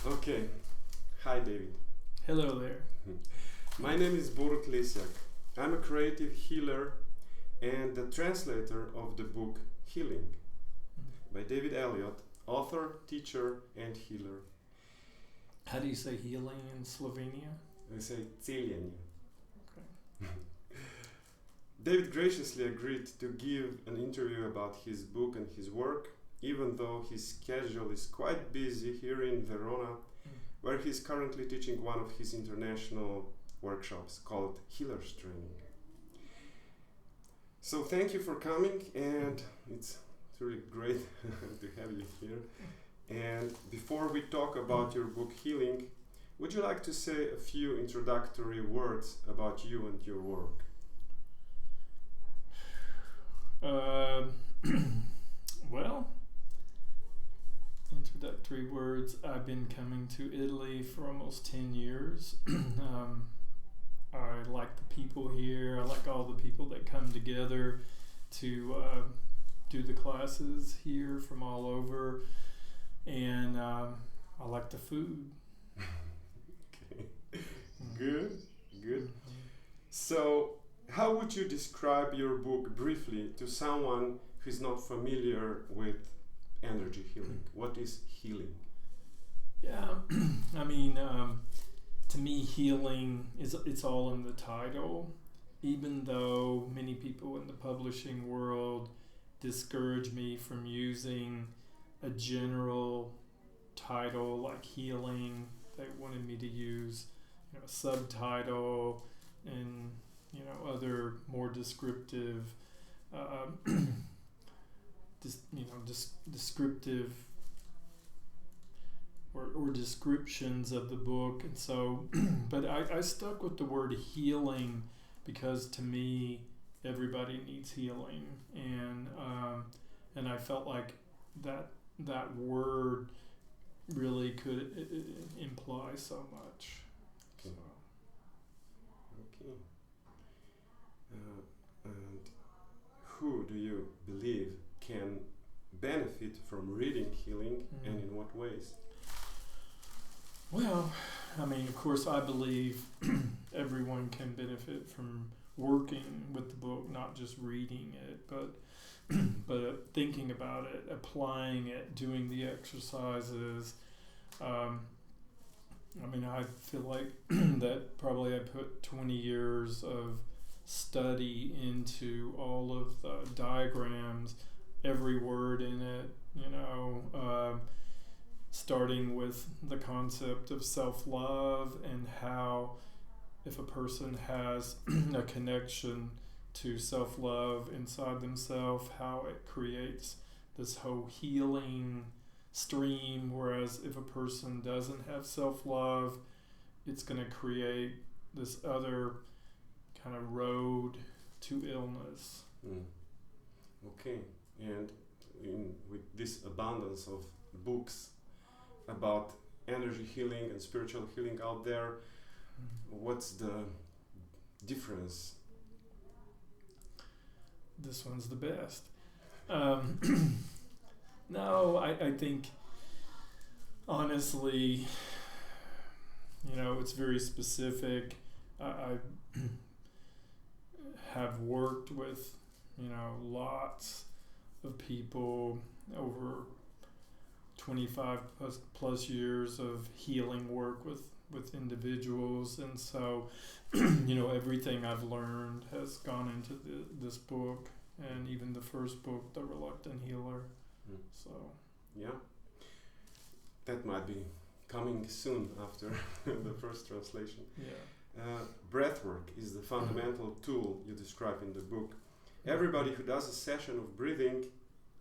Okay. Hi, David. Hello there. My name is Borut Lesjak. I'm a creative healer and the translator of the book Healing by David Elliott, author, teacher, and healer. How do you say healing in Slovenia? I say целение. Okay. David graciously agreed to give an interview about his book and his work, even though his schedule is quite busy here in Verona, where he's currently teaching one of his international workshops called Healer's Training. So thank you for coming, and it's really great to have you here. And before we talk about your book Healing, would you like to say a few introductory words about you and your work? Well, introductory words. I've been coming to Italy for almost 10 years. I like the people here. I like all the people that come together to do the classes here from all over. And I like the food. Okay, good. So, how would you describe your book briefly to someone who's not familiar with energy healing? What is healing? Yeah, I mean, to me, healing it's all in the title. Even though many people in the publishing world discourage me from using a general title like healing, they wanted me to use, a subtitle and other more descriptive, descriptive or descriptions of the book. And so, but I stuck with the word healing because to me, everybody needs healing, and I felt like that word really could imply so much. Okay. Okay. And who do you believe can benefit from reading Healing, and in what ways? Well, I mean, of course, I believe everyone can benefit from working with the book, not just reading it, but thinking about it, applying it, doing the exercises. I mean, I feel like that probably I put 20 years of study into all of the diagrams, every word in it, starting with the concept of self-love and how if a person has a connection to self-love inside themselves, how it creates this whole healing stream, whereas if a person doesn't have self-love, it's going to create this other kind of road to illness. Okay, and with this abundance of books about energy healing and spiritual healing out there, what's the difference? This one's the best. No, I think honestly, it's very specific. I have worked with, lots of people over 25 plus years of healing work with individuals, and so everything I've learned has gone into this book, and even the first book, The Reluctant Healer. So yeah, that might be coming soon after the first translation. Breathwork is the fundamental tool you describe in the book. Everybody who does a session of breathing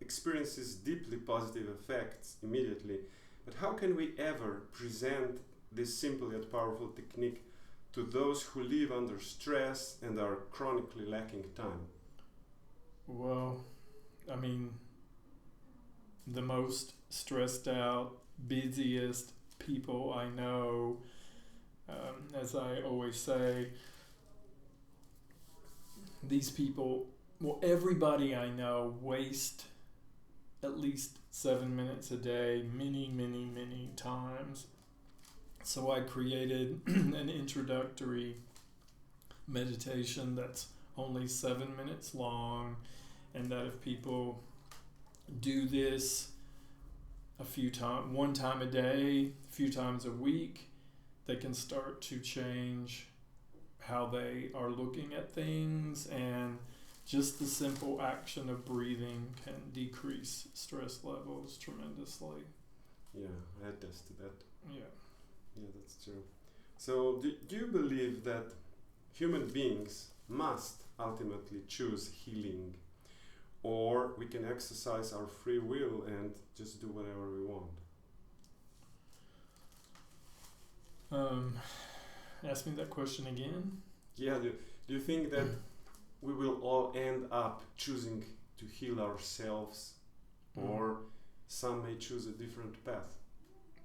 experiences deeply positive effects immediately, but how can we ever present this simple yet powerful technique to those who live under stress and are chronically lacking time? Well, I mean, the most stressed out, busiest people I know, as I always say, these people, everybody I know waste at least 7 minutes a day, many times So I created an introductory meditation that's only 7 minutes long, and that if people do this one time a day, a few times a week, they can start to change how they are looking at things, and just the simple action of breathing can decrease stress levels tremendously. Yeah, I attest to that. Yeah. Yeah, that's true. So do you believe that human beings must ultimately choose healing, or we can exercise our free will and just do whatever we want? Ask me that question again. Yeah, do you think that we will all end up choosing to heal ourselves, or some may choose a different path?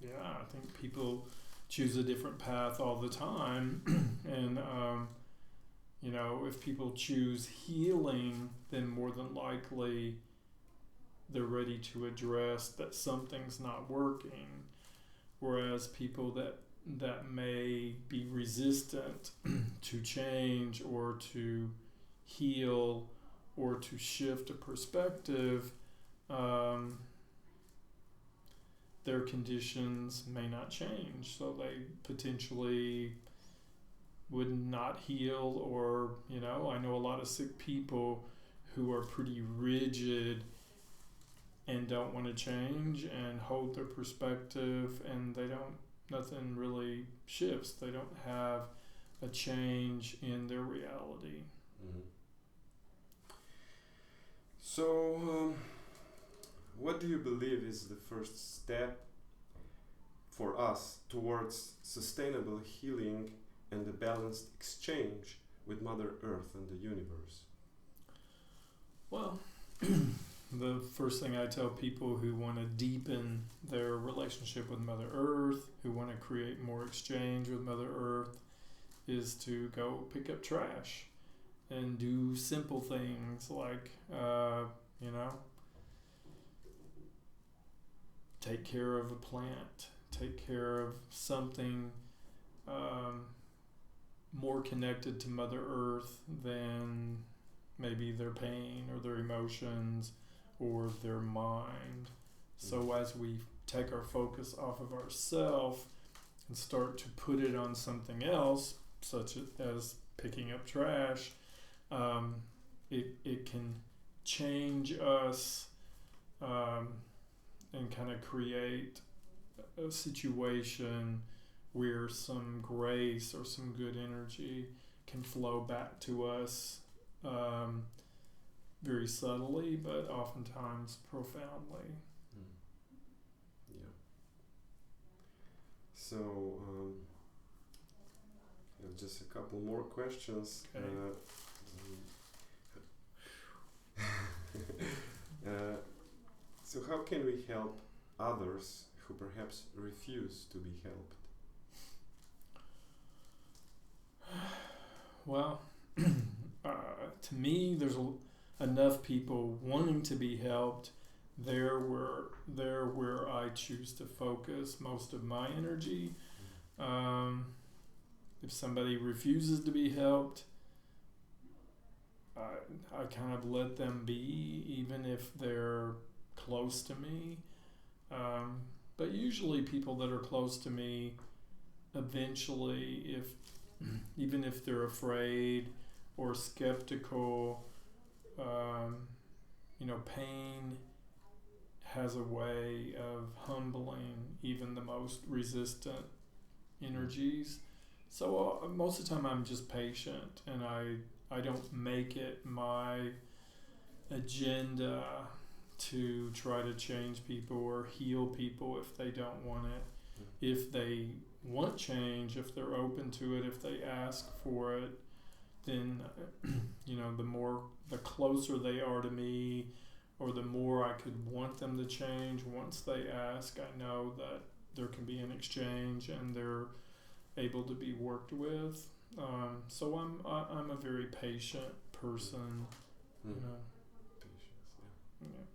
Yeah, I think people choose a different path all the time. And, if people choose healing, then more than likely they're ready to address that something's not working. Whereas people that may be resistant to change or to heal or to shift a perspective, their conditions may not change, so they potentially would not heal. Or I know a lot of sick people who are pretty rigid and don't want to change and hold their perspective, and nothing really shifts. They don't have a change in their reality. Mm-hmm. So what do you believe is the first step for us towards sustainable healing and a balanced exchange with Mother Earth and the universe? Well, the first thing I tell people who want to deepen their relationship with Mother Earth, who want to create more exchange with Mother Earth, is to go pick up trash and do simple things like, take care of a plant, take care of something more connected to Mother Earth than maybe their pain or their emotions or their mind. So as we take our focus off of ourselves and start to put it on something else, such as picking up trash, it can change us and kind of create a situation where some grace or some good energy can flow back to us very subtly, but oftentimes profoundly. Yeah. So, just a couple more questions. Okay. So how can we help others who perhaps refuse to be helped? Well, to me, there's enough people wanting to be helped. They're where I choose to focus most of my energy. If somebody refuses to be helped, I kind of let them be, even if they're close to me. But usually people that are close to me, eventually, even if they're afraid or skeptical, pain has a way of humbling even the most resistant energies. So most of the time I'm just patient, and I don't make it my agenda to try to change people or heal people if they don't want it. If they want change, if they're open to it, if they ask for it, then the closer they are to me, or the more I could want them to change once they ask, I know that there can be an exchange and they're able to be worked with. So I'm a very patient person. Patience, yeah. Yeah.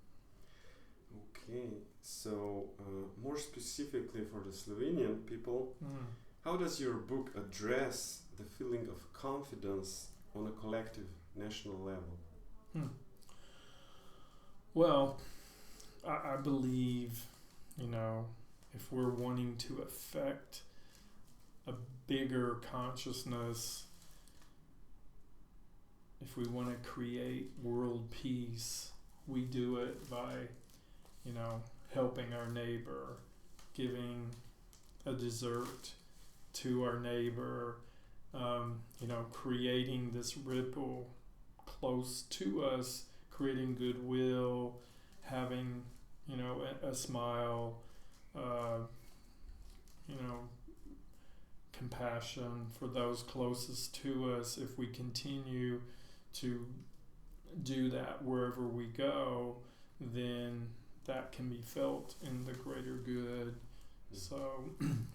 Okay, So, more specifically for the Slovenian people, how does your book address the feeling of confidence on a collective national level? Well, I believe, if we're wanting to affect a bigger consciousness, if we want to create world peace, we do it by, helping our neighbor, giving a dessert to our neighbor, creating this ripple close to us, creating goodwill, having, a smile, compassion for those closest to us. If we continue to do that wherever we go, then that can be felt in the greater good. So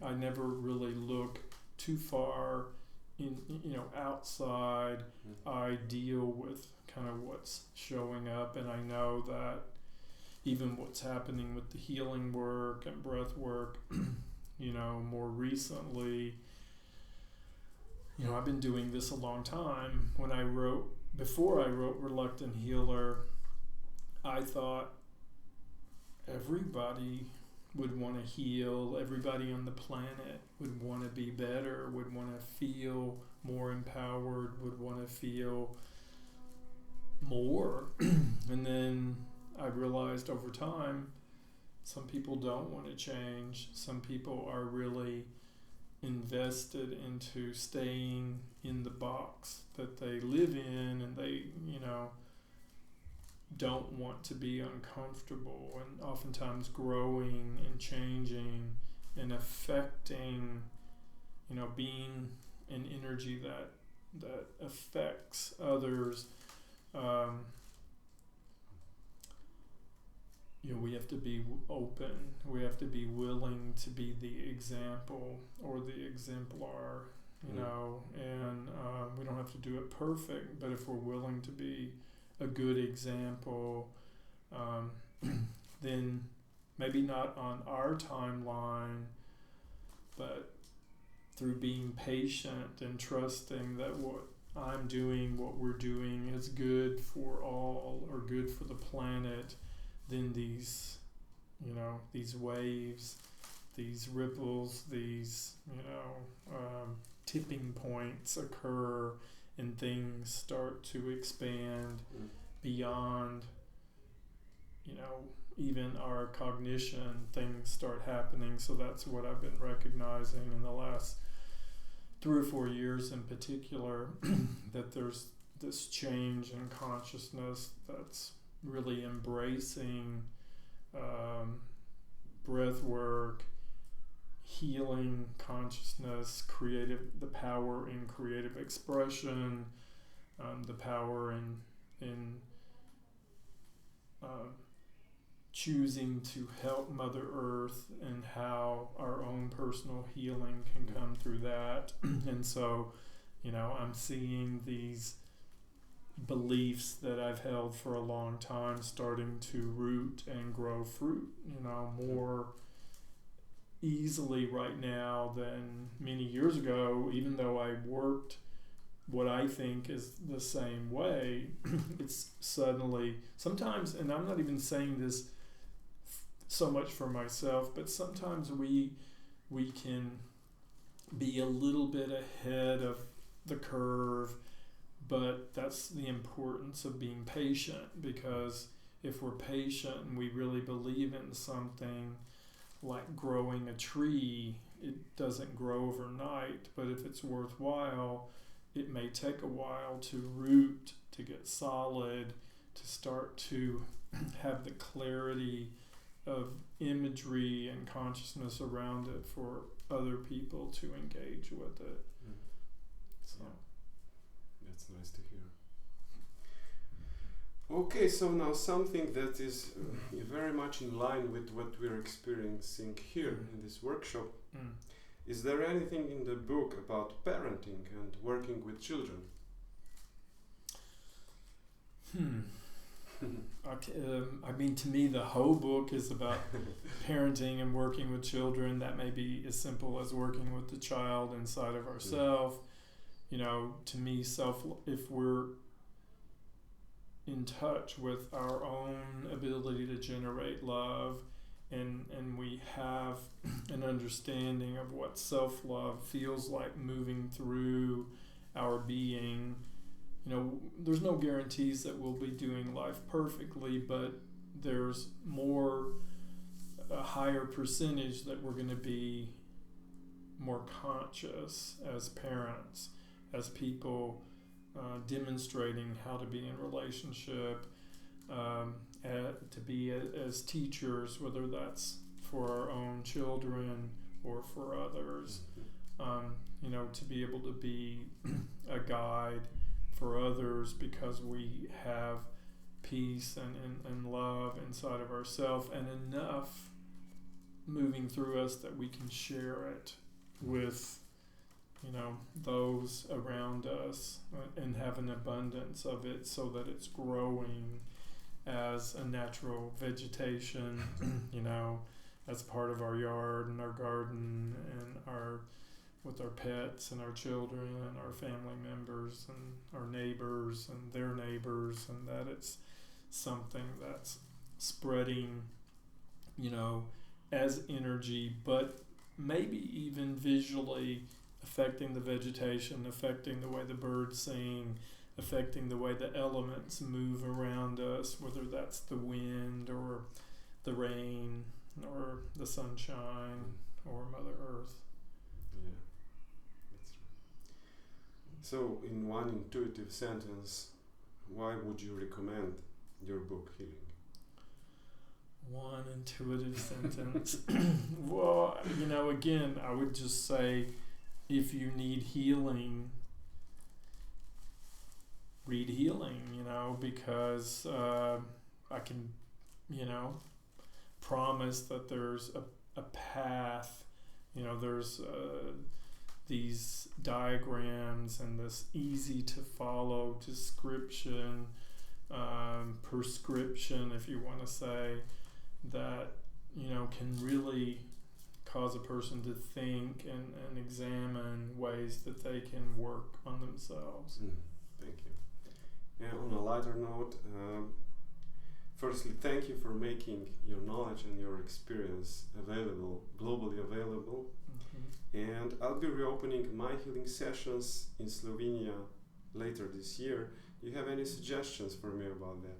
I never really look too far in, outside. I deal with kind of what's showing up, and I know that even what's happening with the healing work and breath work, more recently, I've been doing this a long time. Before I wrote Reluctant Healer, I thought everybody would want to heal, everybody on the planet would want to be better, would want to feel more empowered, would want to feel more. And then I realized over time, some people don't want to change. Some people are really invested into staying in the box that they live in, and they, don't want to be uncomfortable, and oftentimes growing and changing and affecting, being an energy that affects others. We have to be open. We have to be willing to be the example or the exemplar, and we don't have to do it perfect, but if we're willing to be a good example, then maybe not on our timeline, but through being patient and trusting that what I'm doing, what we're doing is good for all or good for the planet, then these waves, these ripples, these, tipping points occur, and things start to expand beyond, even our cognition. Things start happening. So that's what I've been recognizing in the last 3 or 4 years in particular, that there's this change in consciousness that's really embracing breath work, healing consciousness, the power in creative expression, the power in choosing to help Mother Earth, and how our own personal healing can come through that. And so, I'm seeing these beliefs that I've held for a long time starting to root and grow fruit, more easily right now than many years ago. Even though I worked what I think is the same way, it's suddenly, sometimes, and I'm not even saying this so much for myself, but sometimes we can be a little bit ahead of the curve. But that's the importance of being patient, because if we're patient and we really believe in something, like growing a tree, it doesn't grow overnight, but if it's worthwhile, it may take a while to root, to get solid, to start to have the clarity of imagery and consciousness around it for other people to engage with it. So. That's nice to hear. Okay, so now something that is very much in line with what we're experiencing here in this workshop. Is there anything in the book about parenting and working with children? I mean, to me, the whole book is about parenting and working with children. That may be as simple as working with the child inside of ourselves. You know, to me, if we're in touch with our own ability to generate love, and we have an understanding of what self-love feels like moving through our being. You know, there's no guarantees that we'll be doing life perfectly, but there's a higher percentage that we're going to be more conscious as parents, as people, demonstrating how to be in relationship, to be as teachers, whether that's for our own children or for others, you know, to be able to be a guide for others because we have peace and love inside of ourselves, and enough moving through us that we can share it with, you know, those around us, and have an abundance of it so that it's growing as a natural vegetation, you know, as part of our yard and our garden and with our pets and our children and our family members and our neighbors and their neighbors, and that it's something that's spreading, you know, as energy, but maybe even visually affecting the vegetation, affecting the way the birds sing, affecting the way the elements move around us, whether that's the wind or the rain or the sunshine or Mother Earth. Yeah, that's right. So, in one intuitive sentence, why would you recommend your book, Healing? One intuitive sentence. Well, you know, again, I would just say, if you need healing, read Healing, you know, because I can, you know, promise that there's a path, you know, there's these diagrams and this easy to follow description, prescription, if you want to say, that, you know, can really cause a person to think and examine ways that they can work on themselves. Thank you. And on a lighter note, firstly, thank you for making your knowledge and your experience available, globally available. And I'll be reopening my healing sessions in Slovenia later this year. Do you have any suggestions for me about that?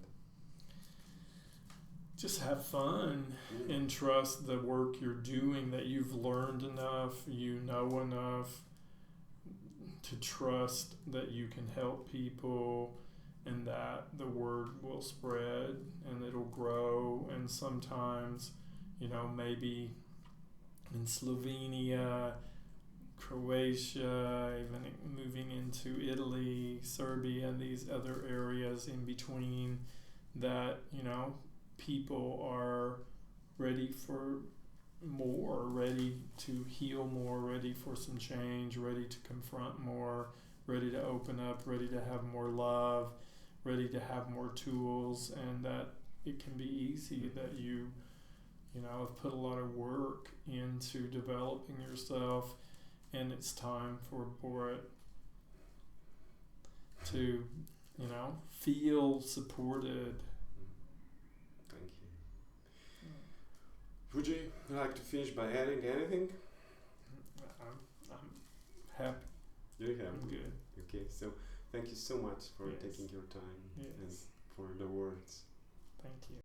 Just have fun and trust the work you're doing, that you've learned enough, you know enough to trust that you can help people, and that the word will spread and it'll grow. And sometimes, you know, maybe in Slovenia, Croatia, even moving into Italy, Serbia, and these other areas in between, that, you know, people are ready for more, ready to heal more, ready for some change, ready to confront more, ready to open up, ready to have more love, ready to have more tools, and that it can be easy, that you know, have put a lot of work into developing yourself, and it's time for it to, you know, feel supported. Would you like to finish by adding anything? I'm happy. You're happy? I'm good. Okay, so thank you so much for taking your time